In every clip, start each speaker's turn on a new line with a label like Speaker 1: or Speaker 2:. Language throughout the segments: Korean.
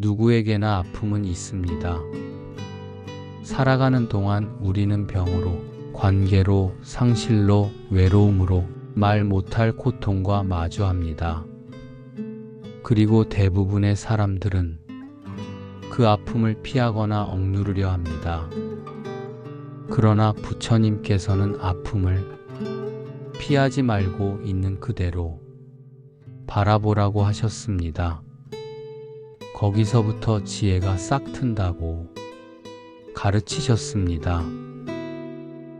Speaker 1: 누구에게나 아픔은 있습니다. 살아가는 동안 우리는 병으로, 관계로, 상실로, 외로움으로 말 못할 고통과 마주합니다. 그리고 대부분의 사람들은 그 아픔을 피하거나 억누르려 합니다. 그러나 부처님께서는 아픔을 피하지 말고 있는 그대로 바라보라고 하셨습니다. 거기서부터 지혜가 싹 튼다고 가르치셨습니다.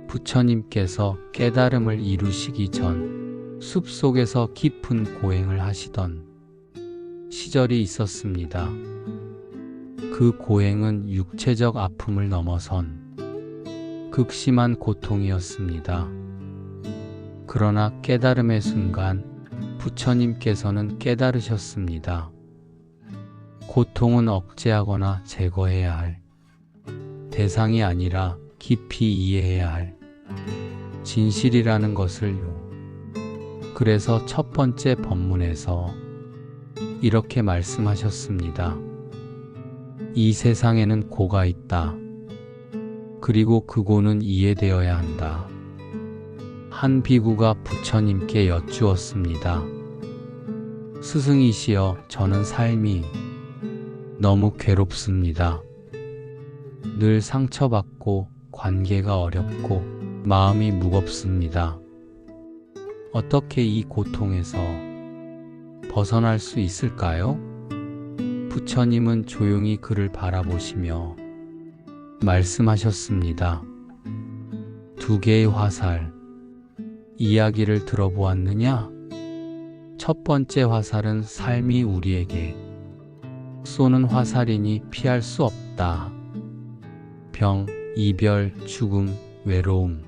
Speaker 1: 부처님께서 깨달음을 이루시기 전 숲속에서 깊은 고행을 하시던 시절이 있었습니다. 그 고행은 육체적 아픔을 넘어선 극심한 고통이었습니다. 그러나 깨달음의 순간 부처님께서는 깨달으셨습니다. 고통은 억제하거나 제거해야 할 대상이 아니라 깊이 이해해야 할 진실이라는 것을요. 그래서 첫 번째 법문에서 이렇게 말씀하셨습니다. 이 세상에는 고가 있다. 그리고 그 고는 이해되어야 한다. 한 비구가 부처님께 여쭈었습니다. 스승이시여, 저는 삶이 너무 괴롭습니다. 늘 상처받고 관계가 어렵고 마음이 무겁습니다. 어떻게 이 고통에서 벗어날 수 있을까요? 부처님은 조용히 그를 바라보시며 말씀하셨습니다. 두 개의 화살, 이야기를 들어보았느냐? 첫 번째 화살은 삶이 우리에게 쏘는 화살이니 피할 수 없다. 병, 이별, 죽음, 외로움.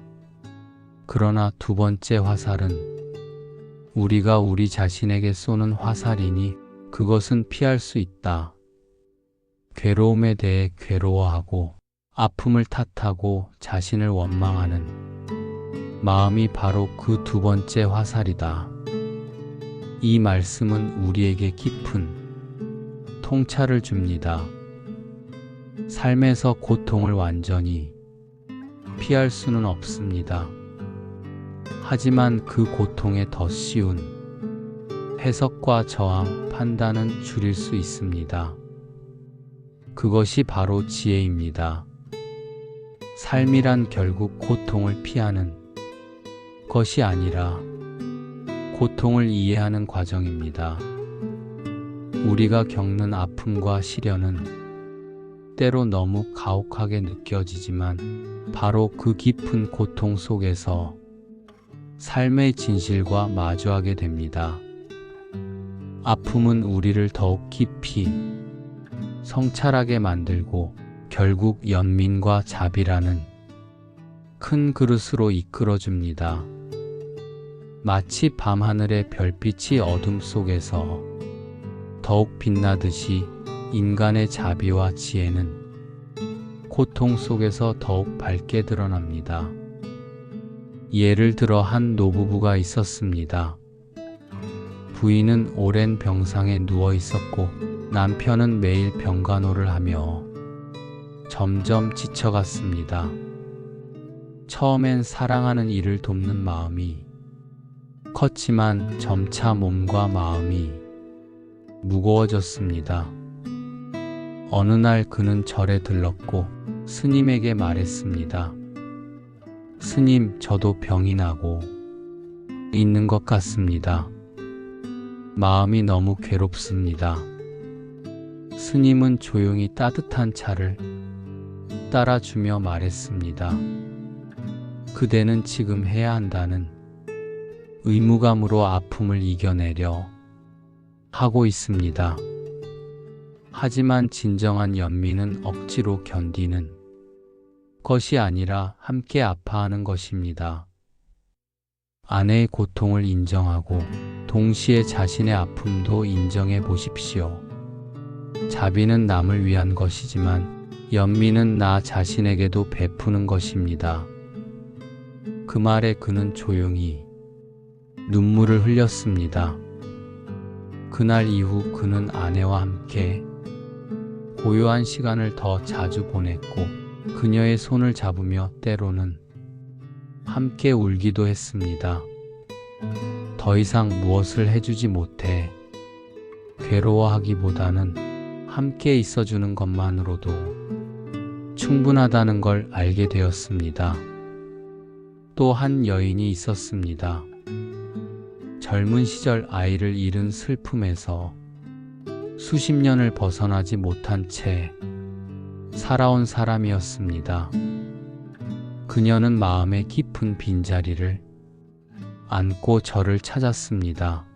Speaker 1: 그러나 두 번째 화살은 우리가 우리 자신에게 쏘는 화살이니 그것은 피할 수 있다. 괴로움에 대해 괴로워하고 아픔을 탓하고 자신을 원망하는 마음이 바로 그 두 번째 화살이다. 이 말씀은 우리에게 깊은 통찰을 줍니다. 삶에서 고통을 완전히 피할 수는 없습니다. 하지만 그 고통에 더 쉬운 해석과 저항, 판단은 줄일 수 있습니다. 그것이 바로 지혜입니다. 삶이란 결국 고통을 피하는 것이 아니라 고통을 이해하는 과정입니다. 우리가 겪는 아픔과 시련은 때로 너무 가혹하게 느껴지지만 바로 그 깊은 고통 속에서 삶의 진실과 마주하게 됩니다. 아픔은 우리를 더욱 깊이 성찰하게 만들고 결국 연민과 자비라는 큰 그릇으로 이끌어줍니다. 마치 밤하늘의 별빛이 어둠 속에서 더욱 빛나듯이 인간의 자비와 지혜는 고통 속에서 더욱 밝게 드러납니다. 예를 들어 한 노부부가 있었습니다. 부인은 오랜 병상에 누워 있었고 남편은 매일 병간호를 하며 점점 지쳐갔습니다. 처음엔 사랑하는 이를 돕는 마음이 컸지만 점차 몸과 마음이 무거워졌습니다. 어느 날 그는 절에 들렀고 스님에게 말했습니다. 스님, 저도 병이 나고 있는 것 같습니다. 마음이 너무 괴롭습니다. 스님은 조용히 따뜻한 차를 따라주며 말했습니다. 그대는 지금 해야 한다는 의무감으로 아픔을 이겨내려 하고 있습니다. 하지만 진정한 연민은 억지로 견디는 것이 아니라 함께 아파하는 것입니다. 아내의 고통을 인정하고 동시에 자신의 아픔도 인정해 보십시오. 자비는 남을 위한 것이지만 연민은 나 자신에게도 베푸는 것입니다. 그 말에 그는 조용히 눈물을 흘렸습니다. 그날 이후 그는 아내와 함께 고요한 시간을 더 자주 보냈고 그녀의 손을 잡으며 때로는 함께 울기도 했습니다. 더 이상 무엇을 해주지 못해 괴로워하기보다는 함께 있어주는 것만으로도 충분하다는 걸 알게 되었습니다. 또 한 여인이 있었습니다. 젊은 시절 아이를 잃은 슬픔에서 수십 년을 벗어나지 못한 채 살아온 사람이었습니다. 그녀는 마음의 깊은 빈자리를 안고 저를 찾았습니다.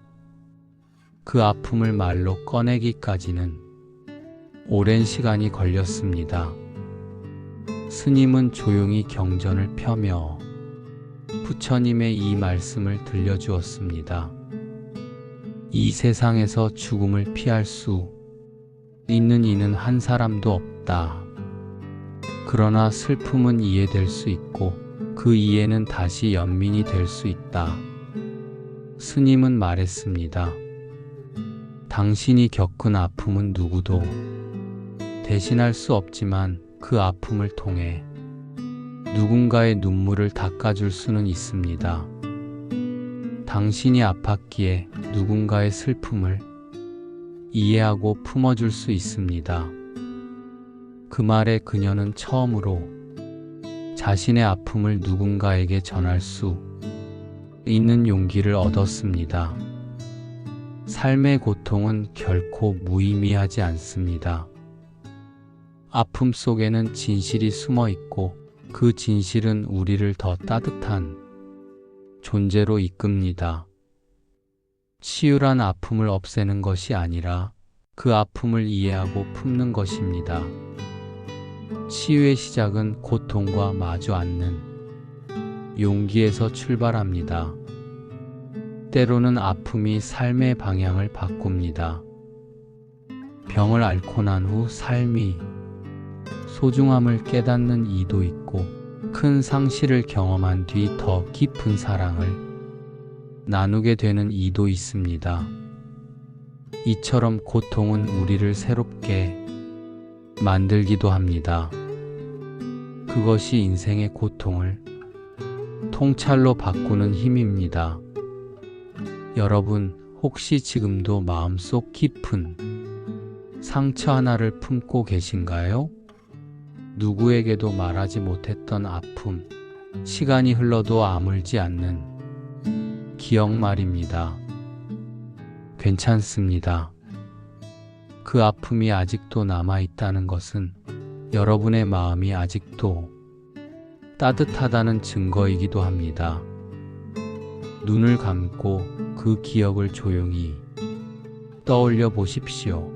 Speaker 1: 그 아픔을 말로 꺼내기까지는 오랜 시간이 걸렸습니다. 스님은 조용히 경전을 펴며 부처님의 이 말씀을 들려주었습니다. 이 세상에서 죽음을 피할 수 있는 이는 한 사람도 없다. 그러나 슬픔은 이해될 수 있고 그 이해는 다시 연민이 될 수 있다. 스님은 말했습니다. 당신이 겪은 아픔은 누구도 대신할 수 없지만 그 아픔을 통해 누군가의 눈물을 닦아줄 수는 있습니다. 당신이 아팠기에 누군가의 슬픔을 이해하고 품어줄 수 있습니다. 그 말에 그녀는 처음으로 자신의 아픔을 누군가에게 전할 수 있는 용기를 얻었습니다. 삶의 고통은 결코 무의미하지 않습니다. 아픔 속에는 진실이 숨어 있고 그 진실은 우리를 더 따뜻한 존재로 이끕니다. 치유란 아픔을 없애는 것이 아니라 그 아픔을 이해하고 품는 것입니다. 치유의 시작은 고통과 마주 앉는 용기에서 출발합니다. 때로는 아픔이 삶의 방향을 바꿉니다. 병을 앓고 난 후 삶이 소중함을 깨닫는 이도 있고 큰 상실을 경험한 뒤 더 깊은 사랑을 나누게 되는 이도 있습니다. 이처럼 고통은 우리를 새롭게 만들기도 합니다. 그것이 인생의 고통을 통찰로 바꾸는 힘입니다. 여러분, 혹시 지금도 마음속 깊은 상처 하나를 품고 계신가요? 누구에게도 말하지 못했던 아픔, 시간이 흘러도 아물지 않는 기억 말입니다. 괜찮습니다. 그 아픔이 아직도 남아있다는 것은 여러분의 마음이 아직도 따뜻하다는 증거이기도 합니다. 눈을 감고 그 기억을 조용히 떠올려 보십시오.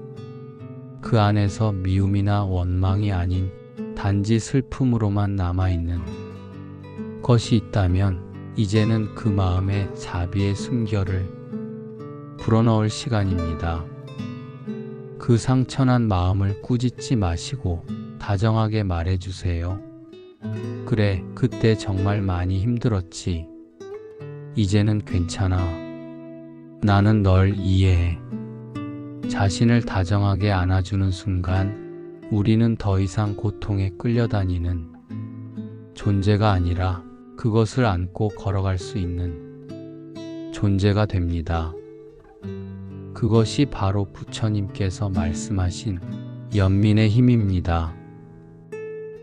Speaker 1: 그 안에서 미움이나 원망이 아닌 단지 슬픔으로만 남아있는 것이 있다면 이제는 그 마음의 자비의 숨결을 불어넣을 시간입니다. 그 상처난 마음을 꾸짖지 마시고 다정하게 말해주세요. 그래, 그때 정말 많이 힘들었지. 이제는 괜찮아. 나는 널 이해해. 자신을 다정하게 안아주는 순간 우리는 더 이상 고통에 끌려다니는 존재가 아니라 그것을 안고 걸어갈 수 있는 존재가 됩니다. 그것이 바로 부처님께서 말씀하신 연민의 힘입니다.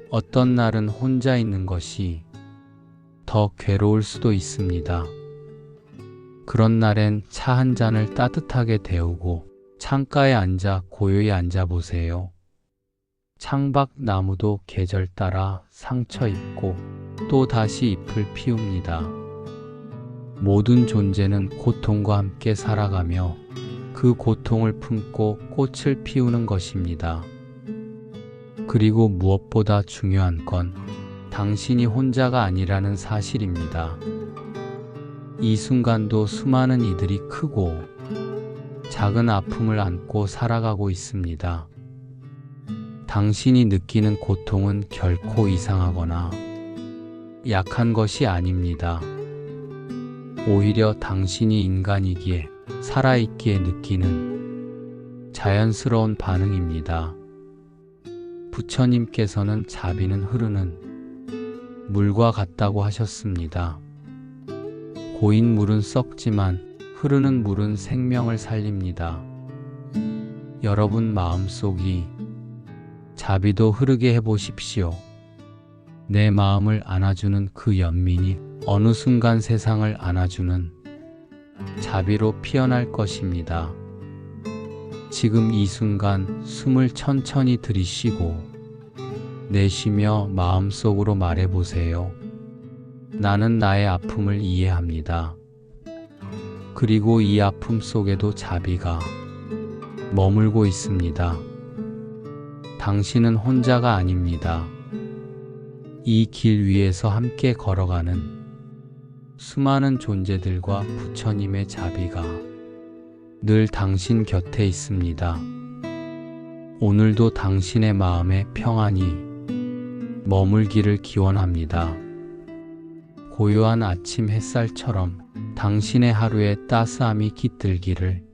Speaker 1: 어떤 날은 혼자 있는 것이 더 괴로울 수도 있습니다. 그런 날엔 차 한 잔을 따뜻하게 데우고 창가에 앉아 고요히 앉아보세요. 창밖 나무도 계절 따라 상처 입고 또 다시 잎을 피웁니다. 모든 존재는 고통과 함께 살아가며 그 고통을 품고 꽃을 피우는 것입니다. 그리고 무엇보다 중요한 건 당신이 혼자가 아니라는 사실입니다. 이 순간도 수많은 이들이 크고 작은 아픔을 안고 살아가고 있습니다. 당신이 느끼는 고통은 결코 이상하거나 약한 것이 아닙니다. 오히려 당신이 인간이기에 살아있기에 느끼는 자연스러운 반응입니다. 부처님께서는 자비는 흐르는 물과 같다고 하셨습니다. 고인 물은 썩지만 흐르는 물은 생명을 살립니다. 여러분 마음속이 자비도 흐르게 해보십시오. 내 마음을 안아주는 그 연민이 어느 순간 세상을 안아주는 자비로 피어날 것입니다. 지금 이 순간 숨을 천천히 들이쉬고 내쉬며 마음속으로 말해보세요. 나는 나의 아픔을 이해합니다. 그리고 이 아픔 속에도 자비가 머물고 있습니다. 당신은 혼자가 아닙니다. 이 길 위에서 함께 걸어가는 수많은 존재들과 부처님의 자비가 늘 당신 곁에 있습니다. 오늘도 당신의 마음에 평안이 머물기를 기원합니다. 고요한 아침 햇살처럼 당신의 하루에 따스함이 깃들기를